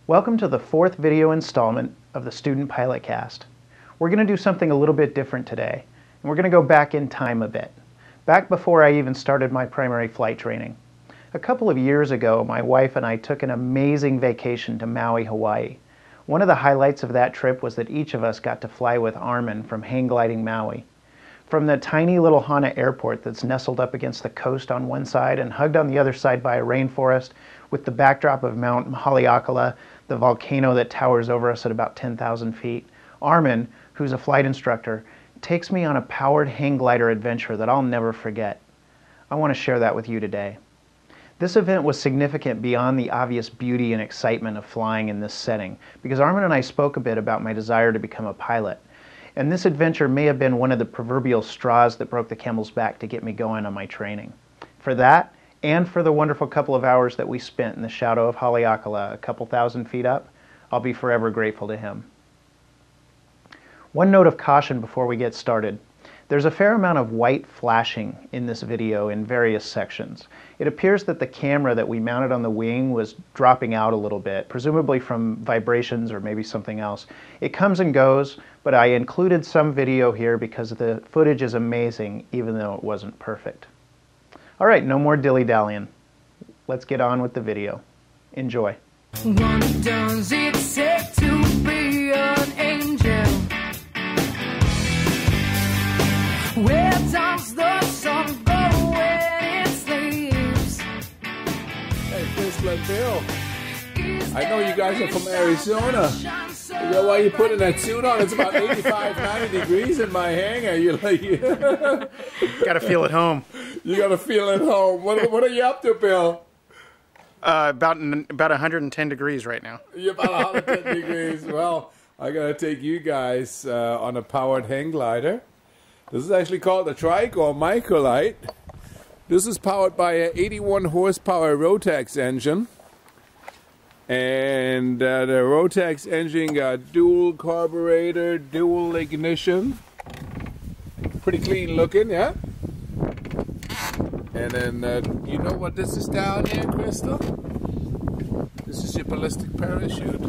Welcome to the fourth video installment of the Student Pilot Cast. We're going to do something a little bit different today, and we're going to go back in time a bit, back before I even started my primary flight training. A couple of years ago, my wife and I took an amazing vacation to Maui, Hawaii. One of the highlights of that trip was that each of us got to fly with Armin from Hang Gliding Maui. From the tiny little Hana airport that's nestled up against the coast on one side and hugged on the other side by a rainforest with the backdrop of Mount Haleakala, the volcano that towers over us at about 10,000 feet, Armin, who's a flight instructor, takes me on a powered hang glider adventure that I'll never forget. I want to share that with you today. This event was significant beyond the obvious beauty and excitement of flying in this setting, because Armin and I spoke a bit about my desire to become a pilot. And this adventure may have been one of the proverbial straws that broke the camel's back to get me going on my training. For that, and for the wonderful couple of hours that we spent in the shadow of Haleakala, a couple thousand feet up, I'll be forever grateful to him. One note of caution before we get started. There's a fair amount of white flashing in this video in various sections. It appears that the camera that we mounted on the wing was dropping out a little bit, presumably from vibrations or maybe something else. It comes and goes, but I included some video here because the footage is amazing, even though it wasn't perfect. All right, no more dilly-dallying. Let's get on with the video. Enjoy. What does it take to be an angel? Where does the sun go when it sleeps? Hey, Whistler Bill. I know you guys are from Arizona. You know why you putting that suit on? It's about 85, 90 degrees in my hangar. You're like, Gotta feel at home. You gotta feel at home. What are you up to, Bill? About 110 degrees right now. You're about 110 degrees. Well, I gotta take you guys on a powered hang glider. This is actually called a trike or microlight. This is powered by an 81 horsepower Rotax engine. And the Rotax engine got dual carburetor, dual ignition. Pretty clean looking, yeah? And then, you know what this is down here, Crystal? This is your ballistic parachute.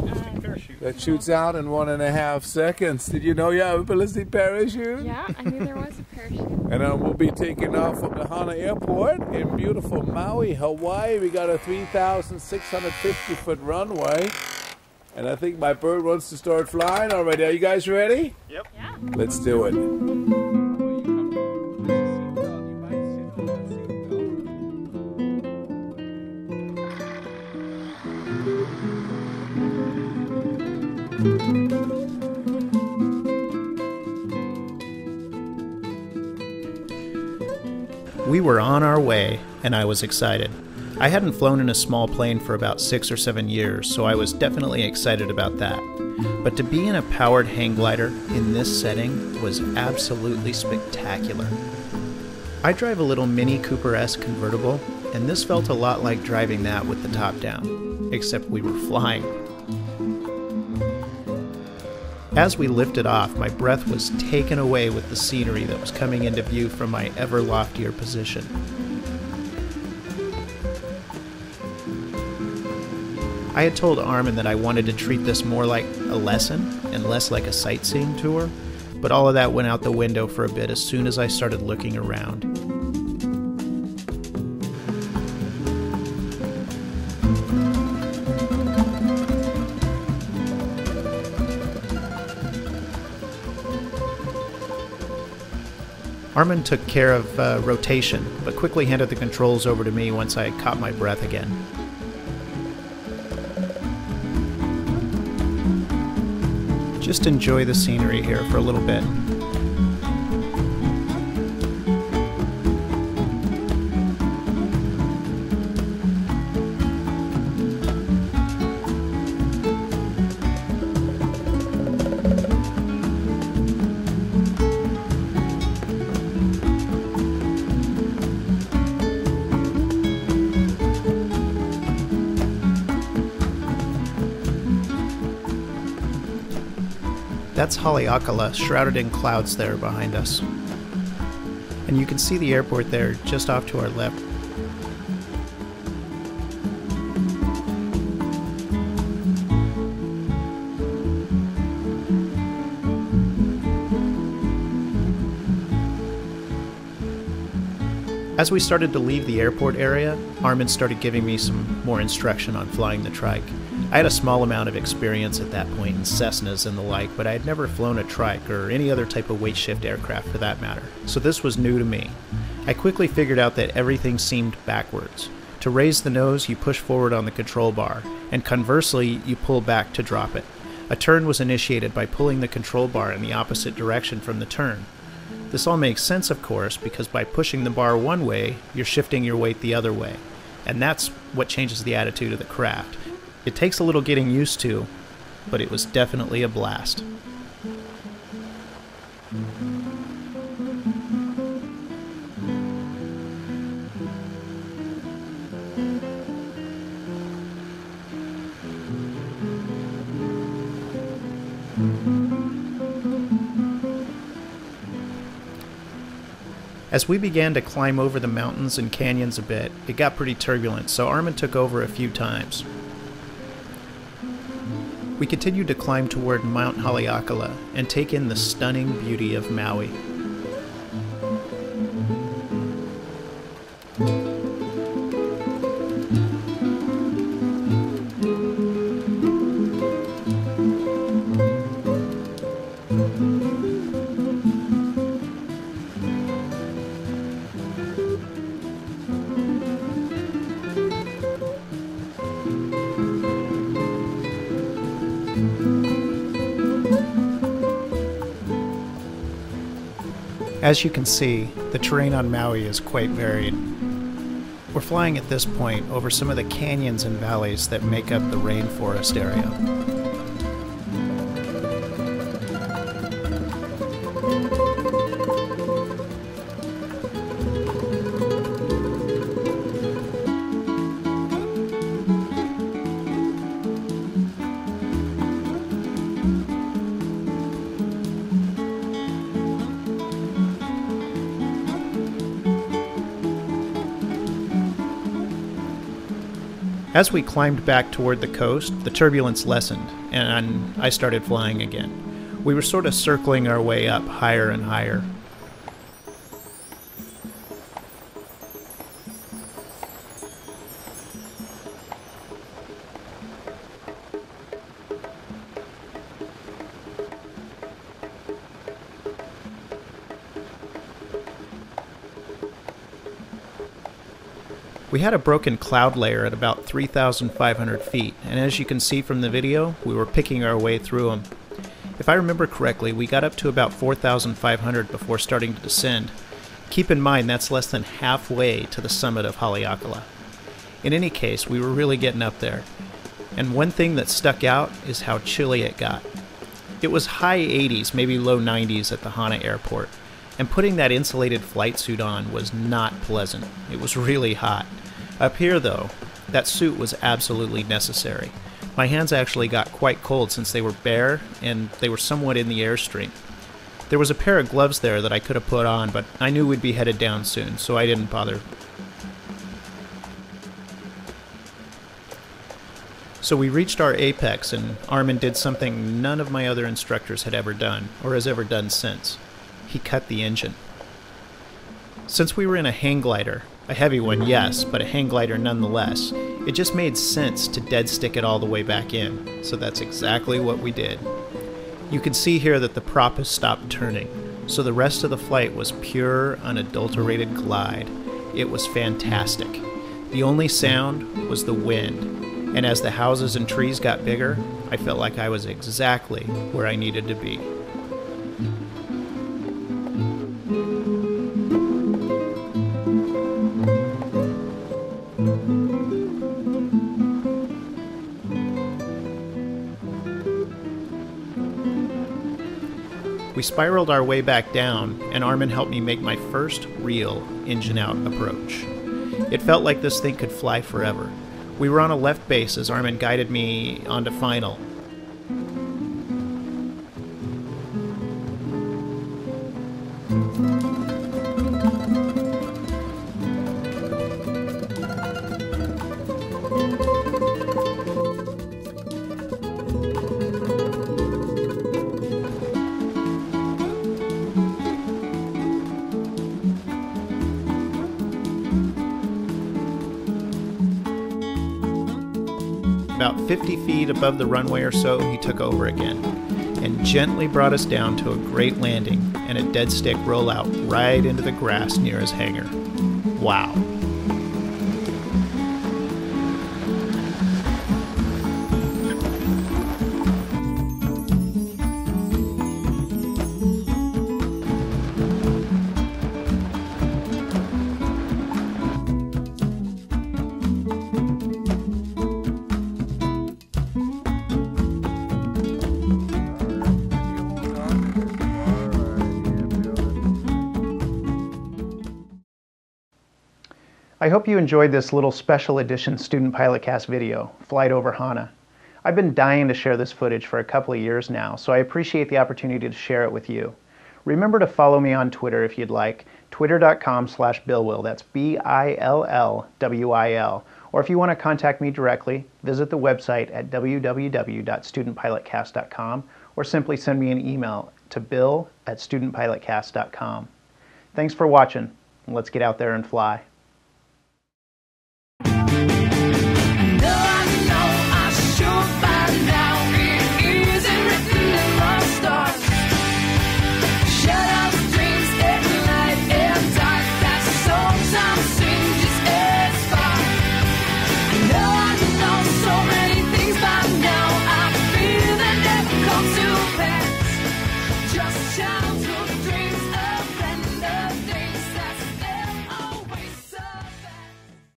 That shoots out in 1.5 seconds. Did you know you have a ballistic parachute? Yeah, I knew there was a parachute. And then we'll be taking off from the Hana airport in beautiful Maui, Hawaii. We got a 3,650 foot runway. And I think my bird wants to start flying already. Are you guys ready? Yep. Yeah. Let's do it. We were on our way, and I was excited. I hadn't flown in a small plane for about 6 or 7 years, so I was definitely excited about that. But to be in a powered hang glider in this setting was absolutely spectacular. I drive a little Mini Cooper-esque convertible, and this felt a lot like driving that with the top down, except we were flying. As we lifted off, my breath was taken away with the scenery that was coming into view from my ever loftier position. I had told Armin that I wanted to treat this more like a lesson and less like a sightseeing tour, but all of that went out the window for a bit as soon as I started looking around. Armin took care of rotation, but quickly handed the controls over to me once I caught my breath again. Just enjoy the scenery here for a little bit. That's Haleakala, shrouded in clouds there behind us. And you can see the airport there just off to our left. As we started to leave the airport area, Armin started giving me some more instruction on flying the trike. I had a small amount of experience at that point in Cessnas and the like, but I had never flown a trike or any other type of weight shift aircraft for that matter, so this was new to me. I quickly figured out that everything seemed backwards. To raise the nose, you push forward on the control bar, and conversely, you pull back to drop it. A turn was initiated by pulling the control bar in the opposite direction from the turn. This all makes sense, of course, because by pushing the bar one way, you're shifting your weight the other way, and that's what changes the attitude of the craft. It takes a little getting used to, but it was definitely a blast. As we began to climb over the mountains and canyons a bit, it got pretty turbulent, so Armin took over a few times. We continued to climb toward Mount Haleakala and take in the stunning beauty of Maui. As you can see, the terrain on Maui is quite varied. We're flying at this point over some of the canyons and valleys that make up the rainforest area. As we climbed back toward the coast, the turbulence lessened, and I started flying again. We were sort of circling our way up higher and higher. We had a broken cloud layer at about 3,500 feet, and as you can see from the video, we were picking our way through them. If I remember correctly, we got up to about 4,500 before starting to descend. Keep in mind that's less than halfway to the summit of Haleakala. In any case, we were really getting up there. And one thing that stuck out is how chilly it got. It was high 80s, maybe low 90s at the Hana airport, and putting that insulated flight suit on was not pleasant. It was really hot. Up here, though, that suit was absolutely necessary. My hands actually got quite cold since they were bare and they were somewhat in the airstream. There was a pair of gloves there that I could have put on, but I knew we'd be headed down soon, so I didn't bother. So we reached our apex, and Armin did something none of my other instructors had ever done, or has ever done since. He cut the engine. Since we were in a hang glider, a heavy one, yes, but a hang glider nonetheless, it just made sense to dead stick it all the way back in, so that's exactly what we did. You can see here that the prop has stopped turning, so the rest of the flight was pure, unadulterated glide. It was fantastic. The only sound was the wind, and as the houses and trees got bigger, I felt like I was exactly where I needed to be. We spiraled our way back down, and Armin helped me make my first real engine-out approach. It felt like this thing could fly forever. We were on a left base as Armin guided me onto final. About 50 feet above the runway or so, he took over again and gently brought us down to a great landing and a dead stick rollout right into the grass near his hangar. Wow. I hope you enjoyed this little special edition Student Pilot Cast video, Flight over Hana. I've been dying to share this footage for a couple of years now, so I appreciate the opportunity to share it with you. Remember to follow me on Twitter if you'd like, twitter.com/BillWil, that's BILLWIL. Or if you want to contact me directly, visit the website at www.studentpilotcast.com or simply send me an email to bill@studentpilotcast.com. Thanks for watching, and let's get out there and fly.